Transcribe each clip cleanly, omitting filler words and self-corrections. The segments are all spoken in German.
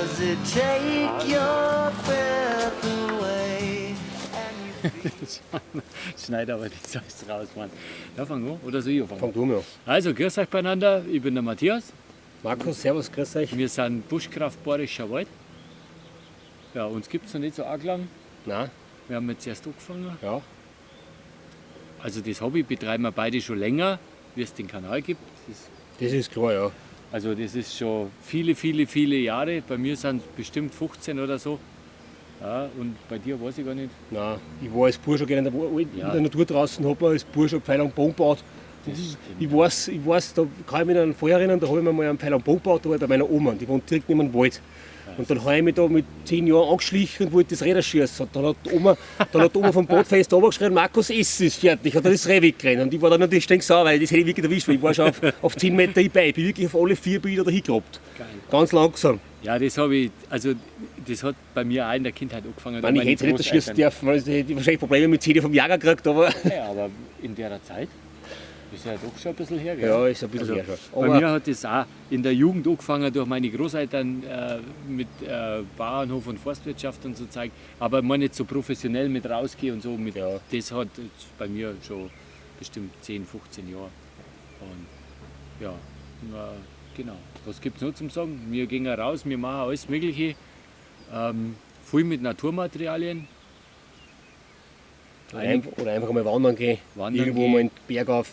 Does it take your breath away? Schneid aber nicht so alles raus, Mann. Ja, fang an. Oder soll ich anfangen? Fang du mal an. Also, grüß euch beieinander. Ich bin der Matthias. Markus, servus, grüß euch. Wir sind Buschkraft Bayerischer Wald. Ja, uns gibt es noch nicht so arg lang. Nein, Wir haben jetzt erst angefangen. ja. Also das Hobby betreiben wir beide schon länger, wie es den Kanal gibt. Das ist klar, ja. Also das ist schon viele Jahre. Bei mir sind es bestimmt 15 oder so. Ja, und bei dir weiß ich gar nicht. Nein, ich war als Bursch schon gerne in der Natur draußen, habe mir als Bursch einen Pfeil und Bogen gebaut. Ich weiß, da kann ich mich an einen Fall erinnern, da habe ich mir mal einen Pfeil und Bogen gebaut, da war ich bei meiner Oma, die wohnt direkt neben dem Wald. Und dann habe ich mich da mit 10 Jahren angeschlichen und wollte das Räder schießen. Und dann hat die Oma vom Badfest runtergeschrien, Markus, es ist fertig. Hat er das Reh weggerannt. Und ich war dann natürlich stinksauer, weil das hätte ich wirklich erwischt, weil ich war schon auf 10 Meter dabei. Ich bin wirklich auf alle 4 Bilder da hingerobbt. Ganz langsam. Ja, das hat bei mir auch in der Kindheit angefangen. Ich hätte nicht das schießen dürfen, weil ich hätte wahrscheinlich Probleme mit CD vom Jäger gekriegt. Aber Ja, aber in der Zeit ist ja doch schon ein bisschen her. Gell? ja, ist ein bisschen her schon. Bei Aber mir hat es auch in der Jugend angefangen durch meine Großeltern mit Bauernhof und Forstwirtschaft und so Zeug. Aber man nicht so professionell mit rausgehen und so. Ja. Das hat jetzt bei mir schon bestimmt 10, 15 Jahre. Und ja, genau. Was gibt es noch zum Sagen? Wir gehen raus, wir machen alles Mögliche. Viel mit Naturmaterialien. oder einfach mal wandern gehen, Wandern irgendwo gehen. mal in den Berg rauf.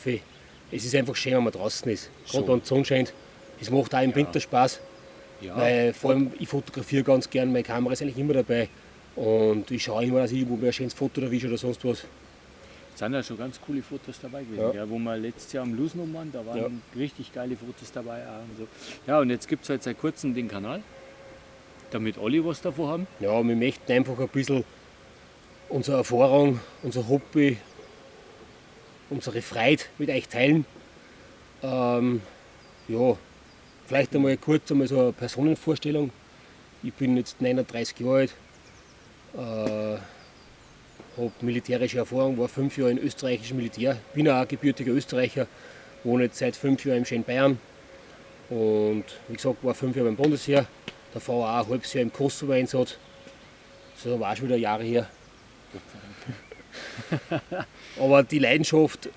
Es ist einfach schön, wenn man draußen ist. Gerade So. wenn die Sonne scheint. Es macht auch im Winter Spaß. Ja, Weil vor allem, ich fotografiere ganz gern, meine Kamera ist eigentlich immer dabei. Und ich schaue immer, dass ich irgendwo mal ein schönes Foto erwische oder sonst was. sind ja schon ganz coole Fotos dabei gewesen. Ja. Ja, wo wir letztes Jahr am Lusnum waren, da waren Ja. richtig geile Fotos dabei. Auch und so. Ja, und jetzt gibt es halt seit kurzem den Kanal, damit alle was davon haben. Ja, wir möchten einfach ein bisschen unsere Erfahrung, unser Hobby, unsere Freude mit euch teilen. Ja, vielleicht einmal kurz einmal so eine Personenvorstellung. Ich bin jetzt 39 Jahre alt, habe militärische Erfahrung, war 5 Jahre im österreichischen Militär, bin auch gebürtiger Österreicher, wohne jetzt seit 5 Jahren im schönen Bayern und wie gesagt, war 5 Jahre beim Bundesheer, davor auch ein halbes Jahr im Kosovo-Einsatz, so war schon wieder Jahre her. Aber die Leidenschaft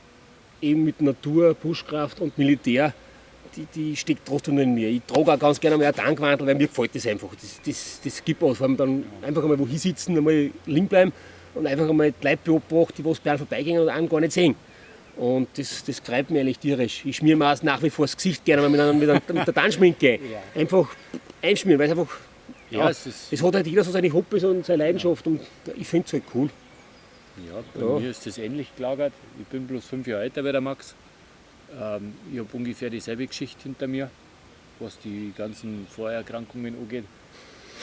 eben mit Natur, Buschkraft und Militär, die steckt trotzdem in mir. Ich trage auch ganz gerne mal einen Tankwandel, weil mir gefällt das einfach. Das gibt was. Vor allem dann einfach einmal wo hinsitzen, einmal liegen bleiben und einfach einmal die Leute beobachten, die was bei einem vorbeigehen und einen gar nicht sehen. Und das freut mich eigentlich tierisch. Ich schmiere mir auch nach wie vor das Gesicht gerne mal mit der Tanzschminke. Einfach einschmieren, weil es einfach. Ja, es hat halt jeder so seine Hobbys und seine Leidenschaft und ich finde es halt cool. Ja, bei mir ist das ähnlich gelagert. Ich bin bloß 5 Jahre älter wie der Max. Ich habe ungefähr dieselbe Geschichte hinter mir, was die ganzen Vorerkrankungen angeht.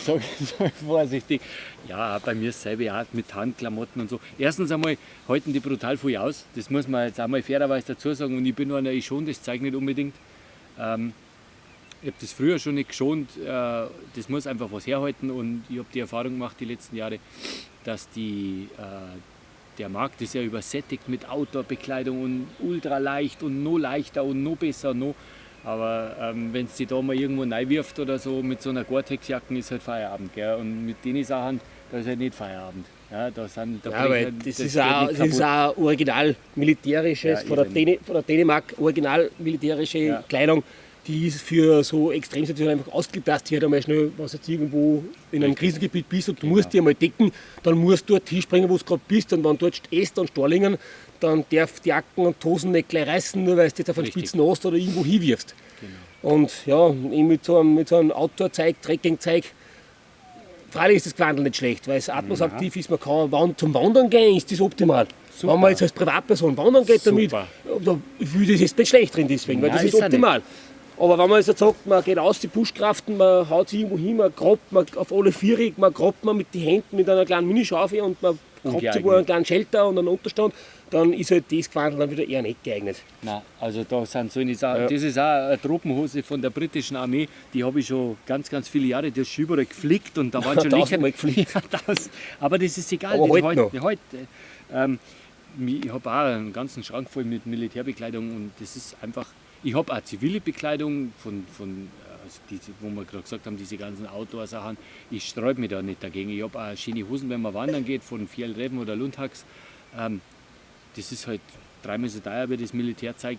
Sag ich vorsichtig. Ja, bei mir ist dasselbe auch mit Handklamotten und so. Erstens einmal halten die brutal viel aus. Das muss man jetzt einmal fairerweise dazu sagen. Und ich bin einer, ich schon das Zeug nicht unbedingt. Ich habe das früher schon nicht geschont. Das muss einfach was herhalten. Und ich habe die Erfahrung gemacht die letzten Jahre, dass der Markt ist ja übersättigt mit Outdoor-Bekleidung und ultra leicht und noch leichter und noch besser. Aber wenn es sich da mal irgendwo reinwirft oder so mit so einer Gore-Tex-Jacke, ist halt Feierabend. Gell? Und mit den Sachen, da ist halt nicht Feierabend. Ja, weil das ist auch original militärisches, Ja, von der Dänemark original militärische Kleidung. Die ist für so Extremsituationen einfach ausgetastet. Die hat einmal schnell, was jetzt irgendwo in einem Krisengebiet bist und du musst dich einmal decken, dann musst du dort hinspringen, wo du gerade bist. Und wenn du dort stehst und Storlingen, dann darf die Jacken und die Hosen nicht gleich reißen, nur weil du jetzt auf einen spitzen Ast oder irgendwo hinwirfst. Genau. Und ja, mit so einem Outdoor-Zeug, Trekking-Zeug, freilich ist das Gewandel nicht schlecht, weil es atmosaktiv ist. Man kann zum Wandern gehen, ist das optimal. Super. Wenn man jetzt als Privatperson wandern geht damit, Super. ich fühle das jetzt nicht schlecht drin deswegen, weil Nein, das ist ist er optimal. Aber wenn man jetzt sagt, man geht aus die Buschkraften, man haut sich irgendwo hin, man grabt man auf alle Vierig, man grabt man mit den Händen mit einer kleinen Minischaufel und man grabt sich wo einen kleinen Shelter und einen Unterstand, dann ist halt das Gewandel dann wieder eher nicht geeignet. Nein, also da sind so eine Sachen. Das ist auch eine Tropenhose von der britischen Armee, die habe ich schon ganz viele Jahre, die ist überall geflickt und da waren schon Löcher. Mal geflickt. Ja, aber das ist egal. Aber das heute noch. Ich habe auch einen ganzen Schrank voll mit Militärbekleidung und das ist einfach. Ich habe auch zivile Bekleidung von Also wo wir gerade gesagt haben, diese ganzen Outdoor-Sachen, ich sträube mich da nicht dagegen. Ich habe auch schöne Hosen, wenn man wandern geht, von Fjellreven oder Lundhax. Das ist halt dreimal so teuer wie das Militärzeug.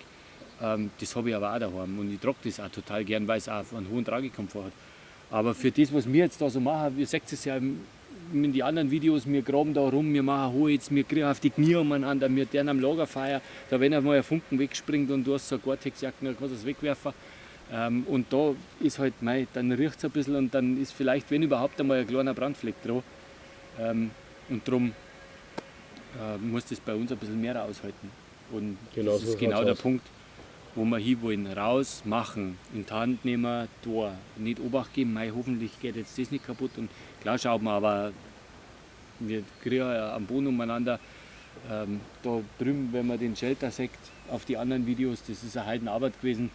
Das habe ich aber auch daheim und ich trage das auch total gern, weil es auch einen hohen Tragekomfort hat. Aber für das, was wir jetzt da so machen, ihr seht es ja in die anderen Videos, wir graben da rum, wir machen Holz, wir kriegen auf die Knie umeinander, wir tun am Lagerfeuer, da wenn einmal ein Funken wegspringt und du hast so eine Gore-Tex-Jacke, dann kannst du es wegwerfen. Und da ist halt, dann riecht es ein bisschen und dann ist vielleicht, wenn überhaupt, einmal ein kleiner Brandfleck dran. Und darum muss das bei uns ein bisschen mehr aushalten. Und Genau das so ist genau schaut's der aus. Punkt, wo wir hinwollen. Raus, machen, in die Hand nehmen, da. Nicht Obacht geben, hoffentlich geht jetzt das nicht kaputt. Und klar schaut man, aber wir kriegen ja am Boden umeinander. Da drüben, wenn man den Shelter sieht, auf die anderen Videos, das ist eine Heidenarbeit gewesen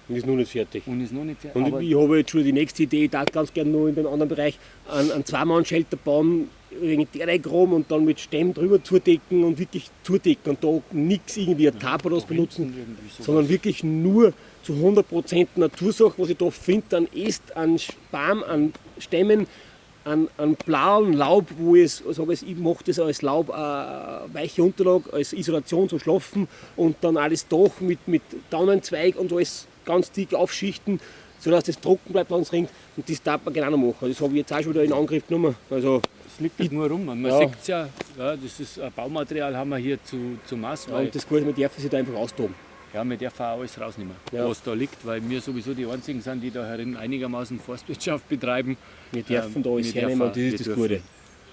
Und ist noch nicht fertig. und ist noch nicht fertig. Und Aber ich habe jetzt schon die nächste Idee, ich darf ganz gerne noch in den anderen Bereich einen Zwei-Mann-Shelter bauen, wegen der reingraben und dann mit Stämmen drüber zudecken und wirklich zudecken und da nichts irgendwie ein Tapelos benutzen, irgendwie sowas. sondern wirklich nur zu 100% Natursache, was ich da finde, an Äst, an Sparm, an Stämmen, an blauen Laub, wo ich sage, ich mache das als Laub, weiche Unterlage, als Isolation zum Schlafen und dann alles Dach mit Daunenzweig und alles ganz dick aufschichten, sodass das trocken bleibt, wenn es regnet. Und das darf man genau noch machen. Das habe ich jetzt auch schon wieder in Angriff genommen. Also, Es liegt halt nur rum. Man Ja. sieht es ja, das ist ein Baumaterial, haben wir hier zu Maß. ja, Weil, und das Gute, man darf sich da einfach austoben. ja, wir dürfen auch alles rausnehmen, Ja. was da liegt, weil wir sowieso die einzigen sind, die da herin einigermaßen Forstwirtschaft betreiben. Wir dürfen da alles wir hernehmen und das wir ist das dürfen. Gute.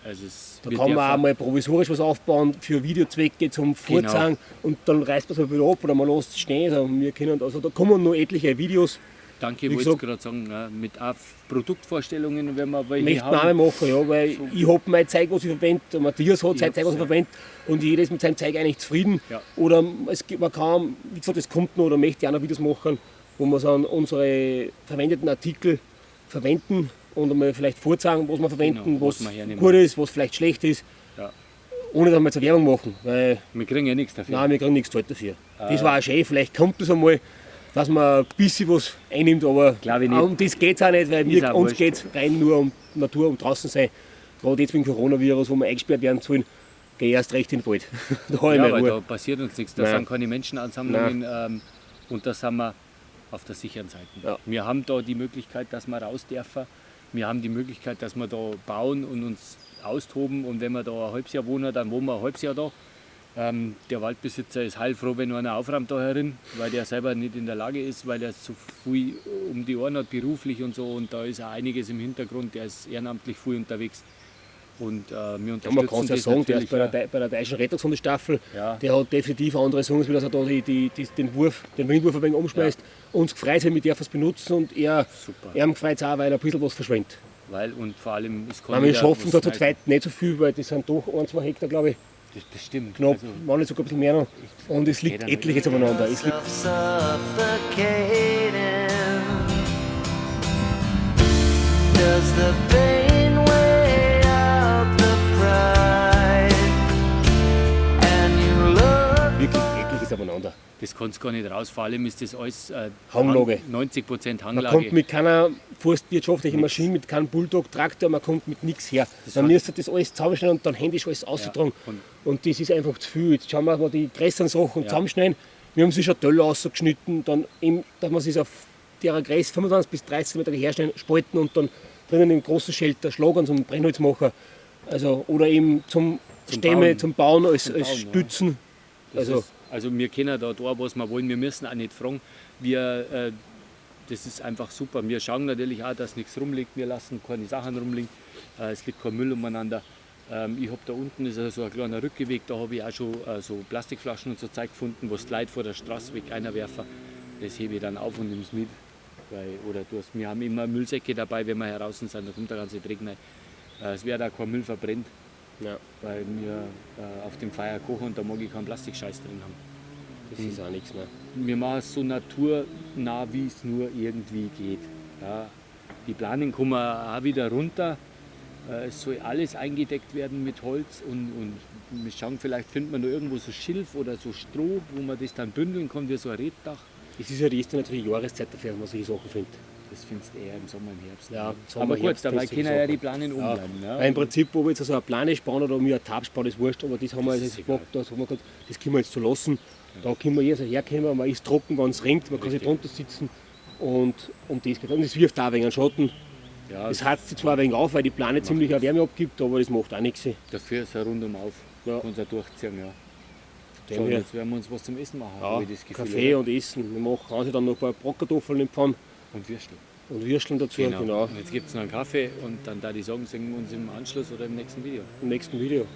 Also Da kann man auch mal provisorisch was aufbauen für Videozwecke zum Vorzeigen und dann reißt man es wieder ab oder man lässt es stehen. Also, also da kommen noch etliche Videos. Danke, wie wollte ich gesagt- gerade sagen, mit auch Produktvorstellungen, wenn wir welche Möchte man auch haben. mal machen, ja, weil ich habe mein Zeug, was ich verwende, der Matthias hat sein Ich Zeug, was er hab's, verwendet und jeder ist mit seinem Zeug eigentlich zufrieden. Ja. Oder man kann, wie gesagt, es kommt noch, oder möchte ich auch noch Videos machen, wo wir dann unsere verwendeten Artikel verwenden und einmal vielleicht vorzeigen, was wir verwenden, Genau, was was wir hernehmen. gut ist, was vielleicht schlecht ist, Ja. ohne dass wir jetzt eine Werbung machen, weil Wir kriegen ja nichts dafür. nein, wir kriegen nichts Geld dafür. Das war auch schön, vielleicht kommt das einmal, dass man ein bisschen was einnimmt, aber Glaub ich nicht. um das geht es auch nicht, weil Ist auch uns wurscht. geht es rein nur um Natur, um draußen sein. Gerade jetzt mit dem Coronavirus, wo wir eingesperrt werden sollen, gehe ich erst recht in den Wald. Da habe ich Ja, meine weil Ruhe. da passiert uns nichts. Da Nein. sind keine Menschenansammlungen und da sind wir auf der sicheren Seite. Ja. Wir haben da die Möglichkeit, dass wir raus dürfen. Wir haben die Möglichkeit, dass wir da bauen und uns austoben. Und wenn wir da ein halbes Jahr wohnen, dann wohnen wir ein halbes Jahr da. Der Waldbesitzer ist heilfroh, wenn nur einer aufräumt da herin, weil der selber nicht in der Lage ist, weil er zu viel um die Ohren hat, beruflich und so. Und da ist auch einiges im Hintergrund. Der ist ehrenamtlich viel unterwegs. Und wir Ja, unterstützen man kann es ja das sagen, der ist natürlich bei der deutschen Rettungshundestaffel, Ja. der hat definitiv andere Songs, wie dass er da den Windwurf ein wenig umschmeißt. Uns gefreut hat, wir dürfen es benutzen und Super. er gefreut es auch, weil er ein bisschen was verschwendet. Weil und vor allem, es kann Wenn wir jeder schaffen was da zu leisten. zweit nicht so viel, weil das sind doch 1-2 Hektar, glaube ich, Das bestimmt. knapp, Also, manchmal sogar ein bisschen mehr noch. Und es liegt Jeder etliches aufeinander. Es liegt Self-suffocating. Does the pain weigh out the pride? And you look wirklich etliches aufeinander. das kannst du gar nicht raus. Vor allem ist das alles Hanglage. 90% Man Hanglage. kommt mit keiner forstwirtschaftlichen Maschine, mit keinem Bulldog-Traktor, man kommt mit nichts her. Dann hat- müsst ihr das alles zusammenschneiden und dann händisch alles ausgetragen. und- Und das ist einfach zu viel. Jetzt schauen wir mal die größeren Sachen zusammenschneiden. Wir haben sich schon Tölle rausgeschnitten, dann eben, dass man es auf der Gräs 25 bis 30 Meter herstellen, spalten und dann drinnen im großen Shelter schlagern zum Brennholz machen. Also, oder eben zum Stämme, Bauen. zum Bauen als Bauen, ja. Stützen. Das Also, ist, also wir können da was wir wollen. Wir müssen auch nicht fragen. Das ist einfach super. Wir schauen natürlich auch, dass nichts rumliegt. Wir lassen keine Sachen rumliegen. Es liegt kein Müll umeinander. Ich habe da unten ist so ein kleiner Rückgeweg. Da habe ich auch schon so Plastikflaschen und so Zeug gefunden, was die Leute vor der Straße weg reinwerfen. Das hebe ich dann auf und nehme es mit. Wir haben immer Müllsäcke dabei, wenn wir heraus sind, da kommt der ganze Dreck rein. Es wird auch kein Müll verbrennt, ja, weil wir auf dem Feuer kochen und da mag ich keinen Plastikscheiß drin haben. das ist auch nichts mehr. Wir machen es so naturnah, wie es nur irgendwie geht. Ja, die Planung kommen auch wieder runter. Es soll alles eingedeckt werden mit Holz und wir schauen, vielleicht findet man noch irgendwo so Schilf oder so Stroh, wo man das dann bündeln kann wie so ein Reddach. Es ist ja die erste natürlich Jahreszeit dafür, wenn man solche Sachen findet. Das findest du eher im Sommer, im Herbst. Ja, Sommer, aber gut, Herbst, dabei das können sowieso. ja die Planen umbleiben. Ja. Weil im Prinzip, wo wir jetzt so eine Plane spannen oder mir eine Tab spannen, ist wurscht, aber das haben wir Das jetzt ist gemacht, das haben wir gesagt, das können wir jetzt so lassen. Da können wir hier so herkommen, man ist trocken, wenn es regnet, man kann sich Richtig. drunter sitzen und das geht. Und es wirft auch ein wenig einen Schatten. Ja, Das heizt sich zwar ein wenig auf, weil die Plane ziemlich eine Wärme abgibt, aber das macht auch nichts. dafür ist er rundum auf. Ja. Kannst du auch durchziehen. Ja. Dem So, und her. jetzt werden wir uns was zum Essen machen, Ja, habe ich das Gefühl. Kaffee oder? und Essen. Wir machen also dann noch ein paar Bratkartoffeln im Pfann Und Würstel. und Würsteln dazu. Genau. Und jetzt gibt es noch einen Kaffee und dann da die sagen, sehen wir uns im Anschluss oder im nächsten Video. Im nächsten Video.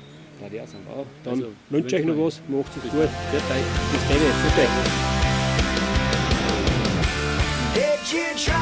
Da die auch sagen. Ja, dann Also, wünsche ich euch noch mal- was. Macht es gut. Gut, Bis dann. Bitte. Did you try